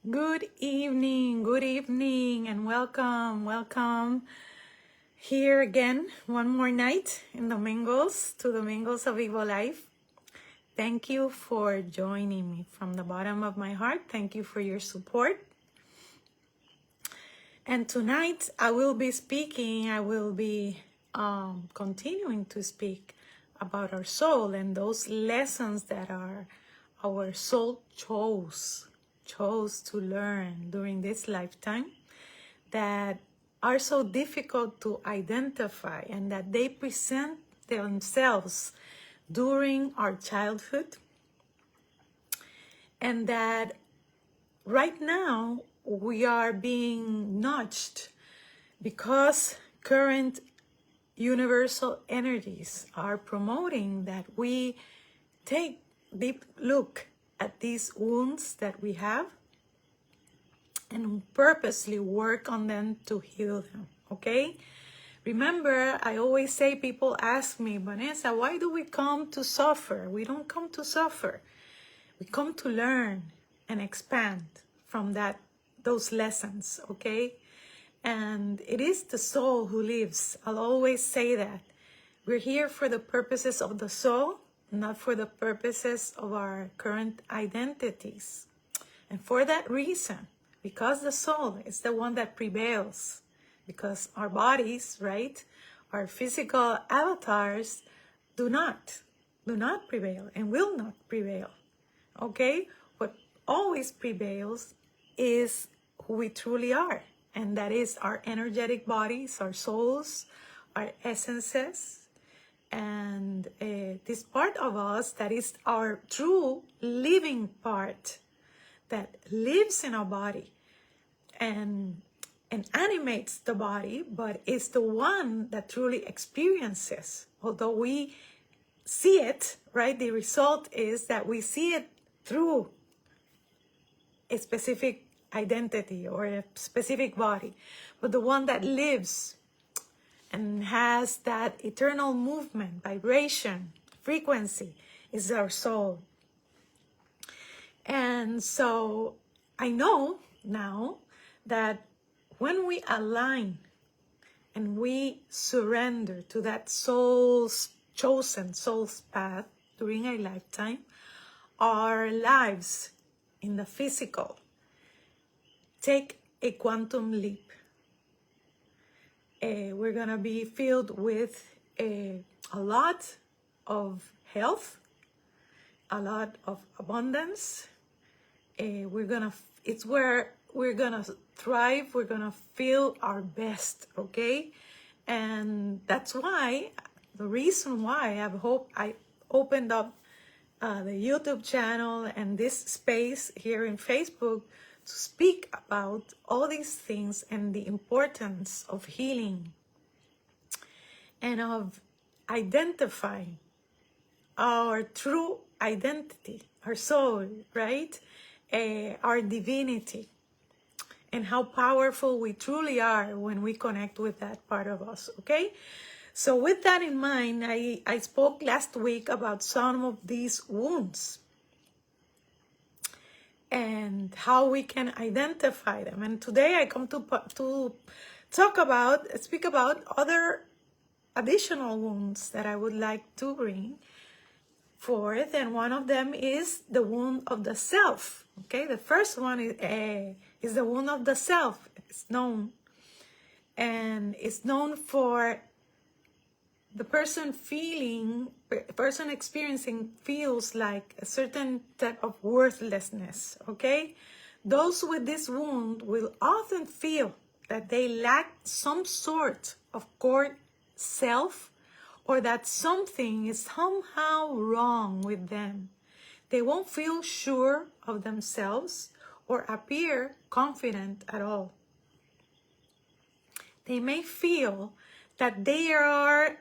Good evening, and welcome here again, one more night in the Mingles, to the Mingles of Evo Life. Thank you for joining me from the bottom of my heart. Thank you for your support. And tonight I will be continuing to speak about our soul and those lessons that our soul chose to learn during this lifetime, that are so difficult to identify, and that they present themselves during our childhood, and that right now we are being nudged because current universal energies are promoting that we take deep look at these wounds that we have and purposely work on them to heal them, okay? Remember, I always say, people ask me, Vanessa, why do we come to suffer? We don't come to suffer. We come to learn and expand from those lessons, okay? And it is the soul who lives. I'll always say that. We're here for the purposes of the soul, not for the purposes of our current identities. And for that reason, because the soul is the one that prevails, because our bodies, right, our physical avatars do not prevail and will not prevail, okay? What always prevails is who we truly are, and that is our energetic bodies, our souls, our essences, and this part of us that is our true living part that lives in our body and animates the body, but is the one that truly experiences. Although we see it, right, the result is that we see it through a specific identity or a specific body, but the one that lives and has that eternal movement, vibration, frequency is our soul. And so I know now that when we align and we surrender to that soul's path during a lifetime, our lives in the physical take a quantum leap. We're gonna be filled with a lot of health, a lot of abundance. It's where we're gonna thrive. We're gonna feel our best, okay? And that's why, the reason why I opened up the YouTube channel and this space here in Facebook to speak about all these things and the importance of healing and of identifying our true identity, our soul, right? Our divinity, and how powerful we truly are when we connect with that part of us, okay? So with that in mind, I spoke last week about some of these wounds and how we can identify them. And today I come to speak about other additional wounds that I would like to bring forth, and one of them is the wound of the self. Okay, the first one is the wound of the self. It's known for the person experiencing feels like a certain type of worthlessness, okay? Those with this wound will often feel that they lack some sort of core self, or that something is somehow wrong with them. They won't feel sure of themselves or appear confident at all. They may feel that they are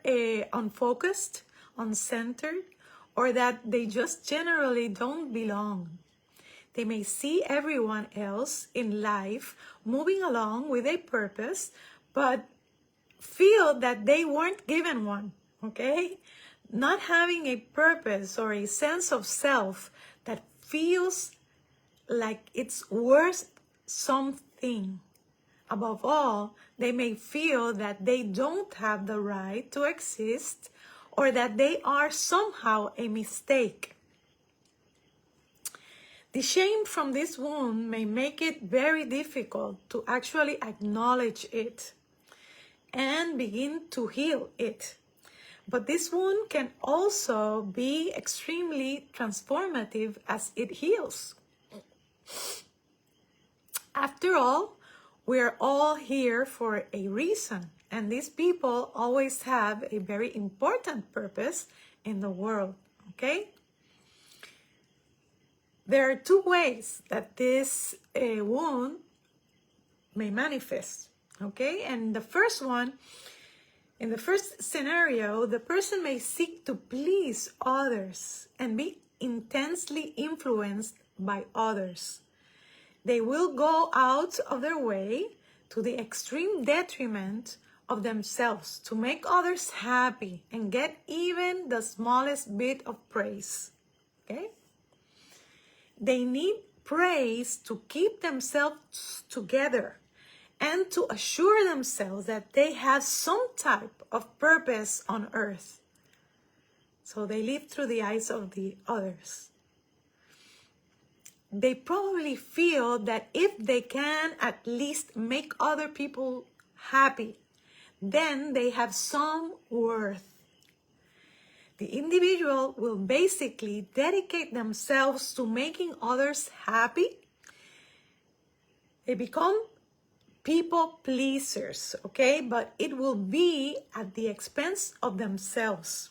unfocused, uncentered, or that they just generally don't belong. They may see everyone else in life moving along with a purpose, but feel that they weren't given one, okay? Not having a purpose or a sense of self that feels like it's worth something. Above all, they may feel that they don't have the right to exist or that they are somehow a mistake. The shame from this wound may make it very difficult to actually acknowledge it and begin to heal it. But this wound can also be extremely transformative as it heals. After all, we're all here for a reason, and these people always have a very important purpose in the world, okay? There are two ways that this wound may manifest, okay? And the first one, in the first scenario, the person may seek to please others and be intensely influenced by others. They will go out of their way to the extreme detriment of themselves to make others happy and get even the smallest bit of praise, okay? They need praise to keep themselves together and to assure themselves that they have some type of purpose on earth. So they live through the eyes of the others. They probably feel that if they can at least make other people happy, then they have some worth. The individual will basically dedicate themselves to making others happy. They become people pleasers, okay? But it will be at the expense of themselves.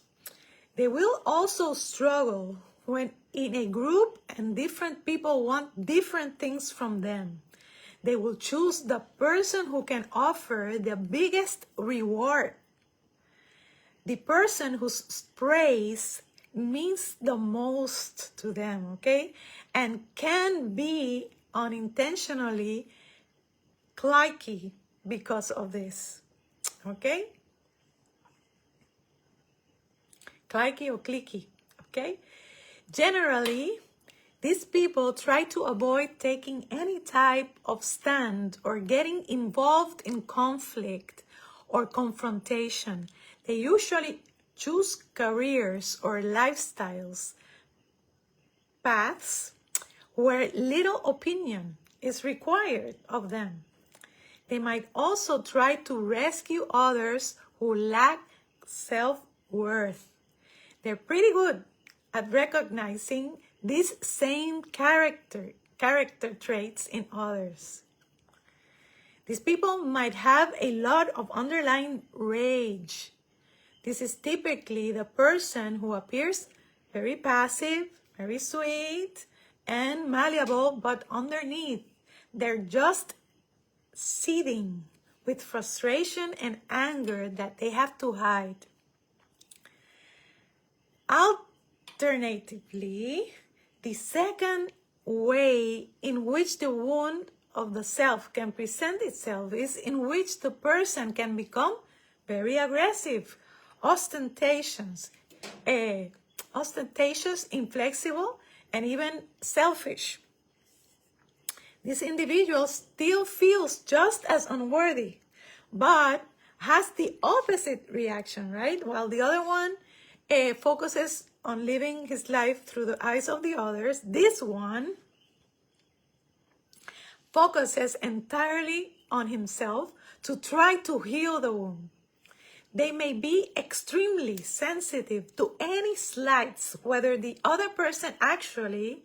They will also struggle when in a group and different people want different things from them. They will choose the person who can offer the biggest reward. The person whose praise means the most to them, okay? And can be unintentionally cliquey because of this, okay? Cliquey or cliquey, okay? Generally, these people try to avoid taking any type of stand or getting involved in conflict or confrontation. They usually choose careers or lifestyles, paths where little opinion is required of them. They might also try to rescue others who lack self-worth. They're pretty good at recognizing these same character traits in others. These people might have a lot of underlying rage. This is typically the person who appears very passive, very sweet, and malleable, but underneath, they're just seething with frustration and anger that they have to hide. Alternatively, the second way in which the wound of the self can present itself is in which the person can become very aggressive, ostentatious, inflexible, and even selfish. This individual still feels just as unworthy, but has the opposite reaction, right? While the other one focuses on living his life through the eyes of the others, this one focuses entirely on himself to try to heal the wound. They may be extremely sensitive to any slights, whether the other person actually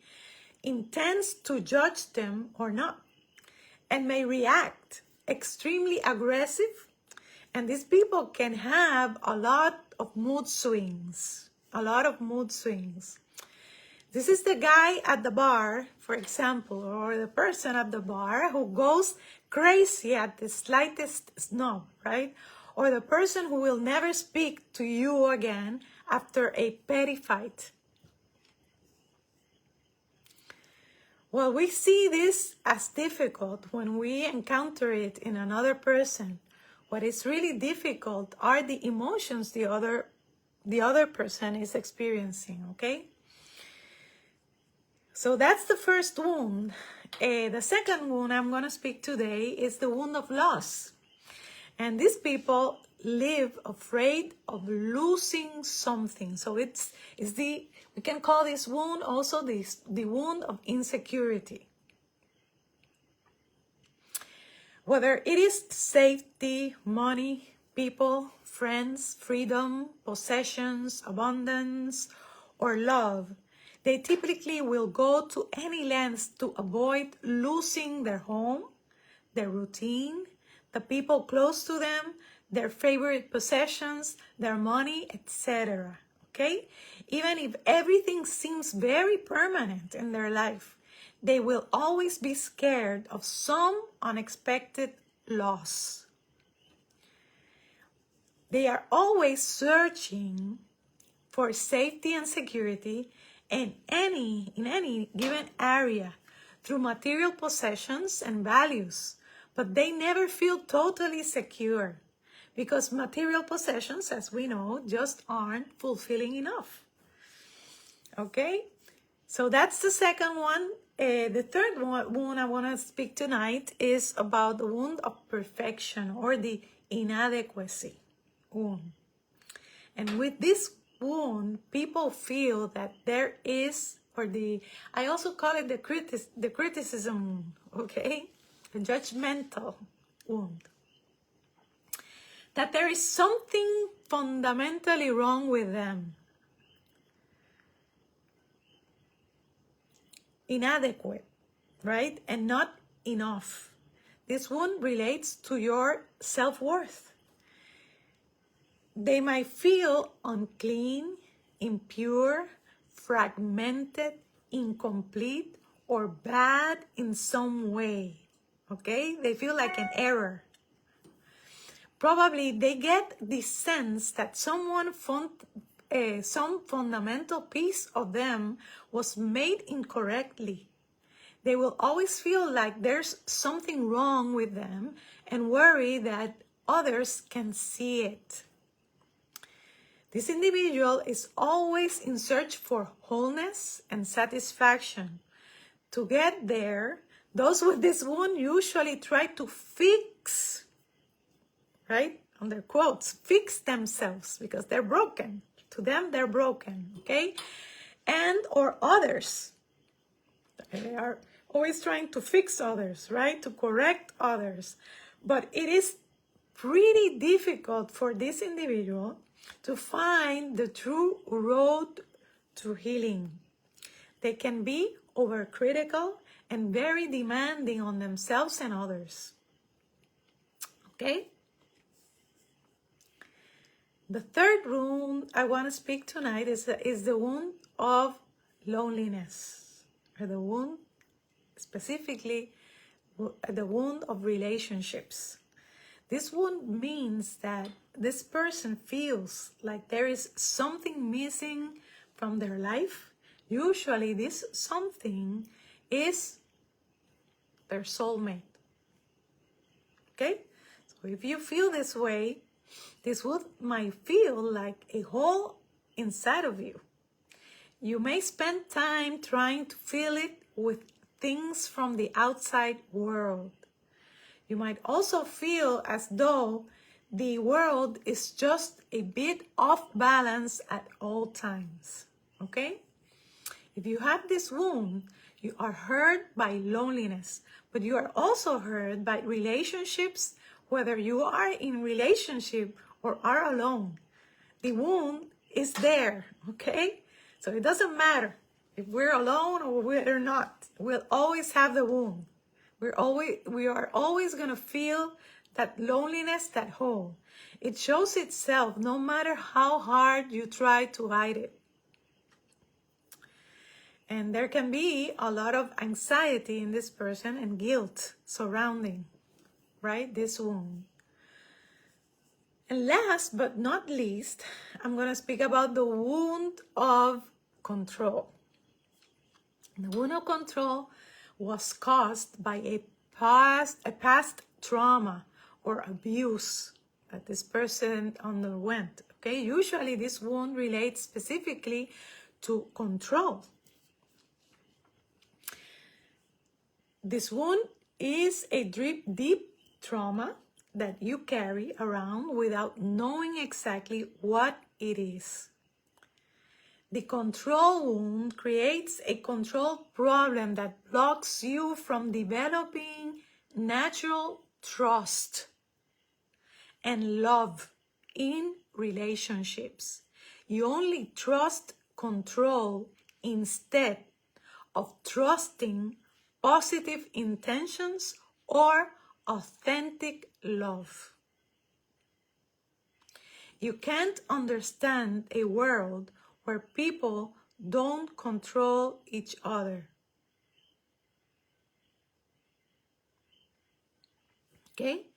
intends to judge them or not, and may react extremely aggressive. And these people can have a lot of mood swings. This is the guy at the bar, for example, or the person at the bar who goes crazy at the slightest snub, right? Or the person who will never speak to you again after a petty fight. Well, we see this as difficult when we encounter it in another person. What is really difficult are the emotions the other person is experiencing, okay? So that's the first wound. The second wound I'm going to speak today is the wound of loss. And these people live afraid of losing something. So we can call this wound also the wound of insecurity. Whether it is safety, money, people, friends, freedom, possessions, abundance, or love, they typically will go to any lengths to avoid losing their home, their routine, the people close to them, their favorite possessions, their money, etc. Okay? Even if everything seems very permanent in their life, they will always be scared of some unexpected loss. They are always searching for safety and security in any given area through material possessions and values, but they never feel totally secure because material possessions, as we know, just aren't fulfilling enough. Okay? So that's the second one. The third wound I want to speak tonight is about the wound of perfection or the inadequacy wound. And with this wound, people feel that there is, I also call it the criticism wound, okay? The judgmental wound. That there is something fundamentally wrong with them. Inadequate, right? And not enough. This one relates to your self-worth. They might feel unclean, impure, fragmented, incomplete, or bad in some way. Okay? They feel like an error. Probably they get the sense that some fundamental piece of them was made incorrectly. They will always feel like there's something wrong with them and worry that others can see it. This individual is always in search for wholeness and satisfaction. To get there, those with this wound usually try to fix, right? On their quotes, fix themselves because they're broken. To them, they're broken, okay? And or others. They are always trying to fix others, right? To correct others. But it is pretty difficult for this individual to find the true road to healing. They can be overcritical and very demanding on themselves and others. Okay? The third wound I want to speak tonight is the wound of loneliness, or the wound, specifically the wound of relationships. This wound means that this person feels like there is something missing from their life. Usually this something is their soulmate. Okay? So if you feel this way, this wound might feel like a hole inside of you. You may spend time trying to fill it with things from the outside world. You might also feel as though the world is just a bit off balance at all times. Okay? If you have this wound, you are hurt by loneliness, but you are also hurt by relationships, whether you are in relationship or are alone. The wound is there, okay? So it doesn't matter if we're alone or we're not. We'll always have the wound. We are always going to feel that loneliness, that hole. It shows itself no matter how hard you try to hide it. And there can be a lot of anxiety in this person and guilt surrounding, right, this wound. And last but not least, I'm going to speak about the wound of control. The wound of control was caused by a past trauma or abuse that this person underwent. Okay, usually this wound relates specifically to control. This wound is a deep trauma that you carry around without knowing exactly what it is. The control wound creates a control problem that blocks you from developing natural trust and love in relationships. You only trust control instead of trusting positive intentions or authentic love. You can't understand a world where people don't control each other. Okay?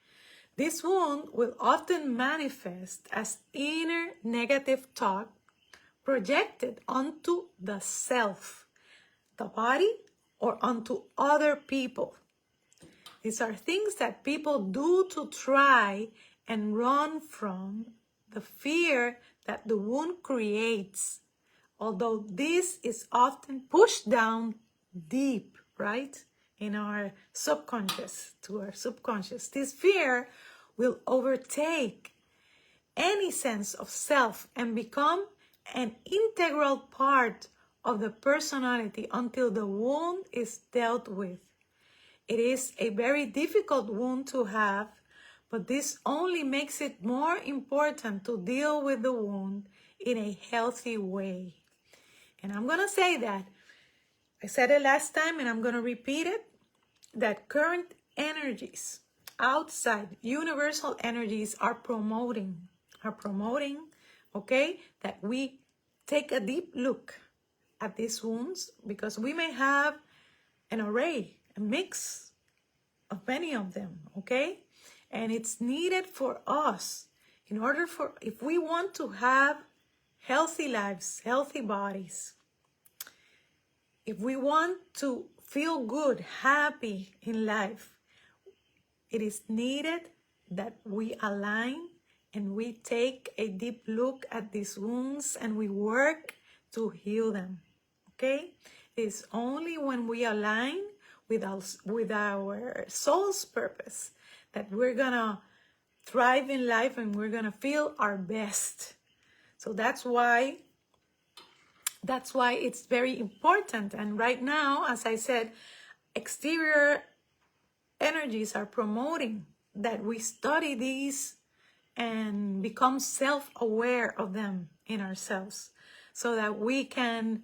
This wound will often manifest as inner negative thought projected onto the self, the body, or onto other people. These are things that people do to try and run from the fear that the wound creates. Although this is often pushed down deep, right? In our subconscious, to our subconscious. This fear will overtake any sense of self and become an integral part of the personality until the wound is dealt with. It is a very difficult wound to have, but this only makes it more important to deal with the wound in a healthy way. And I'm going to say that, I said it last time and I'm going to repeat it, that current energies, outside universal energies are promoting, okay, that we take a deep look at these wounds, because we may have an array, a mix of many of them, okay? And it's needed for us in order for, if we want to have healthy lives, healthy bodies, if we want to feel good, happy in life, it is needed that we align and we take a deep look at these wounds and we work to heal them, okay? It's only when we align with our soul's purpose that we're gonna thrive in life and we're gonna feel our best. So that's why it's very important. And right now, as I said, exterior energies are promoting that we study these and become self-aware of them in ourselves, so that we can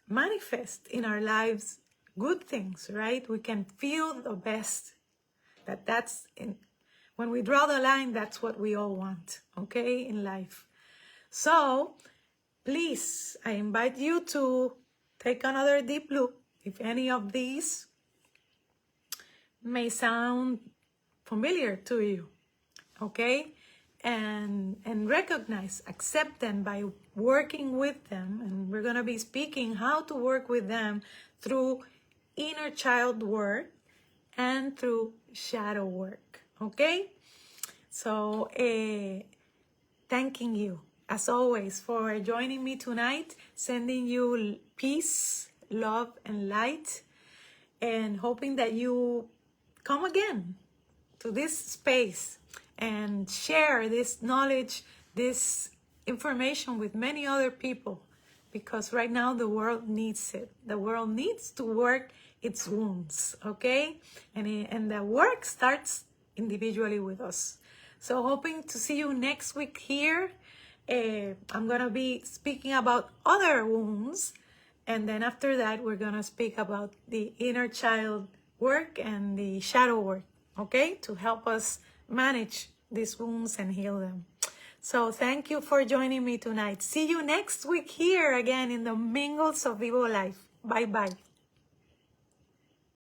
manifest in our lives good things, right? We can feel the best. When we draw the line, that's what we all want, okay, in life. So please, I invite you to take another deep look. If any of these may sound familiar to you, okay? And recognize, accept them by working with them. And we're going to be speaking how to work with them through inner child work and through shadow work, okay? So thanking you, as always, for joining me tonight, sending you peace, love, and light, and hoping that you come again to this space and share this knowledge, this information with many other people, because right now the world needs it. The world needs to work its wounds, okay? And the work starts individually with us. So hoping to see you next week here. I'm going to be speaking about other wounds, and then after that we're going to speak about the inner child work and the shadow work, okay, to help us manage these wounds and heal them. So thank you for joining me tonight. See you next week here again in the Mingles of Vivo Life. Bye-bye.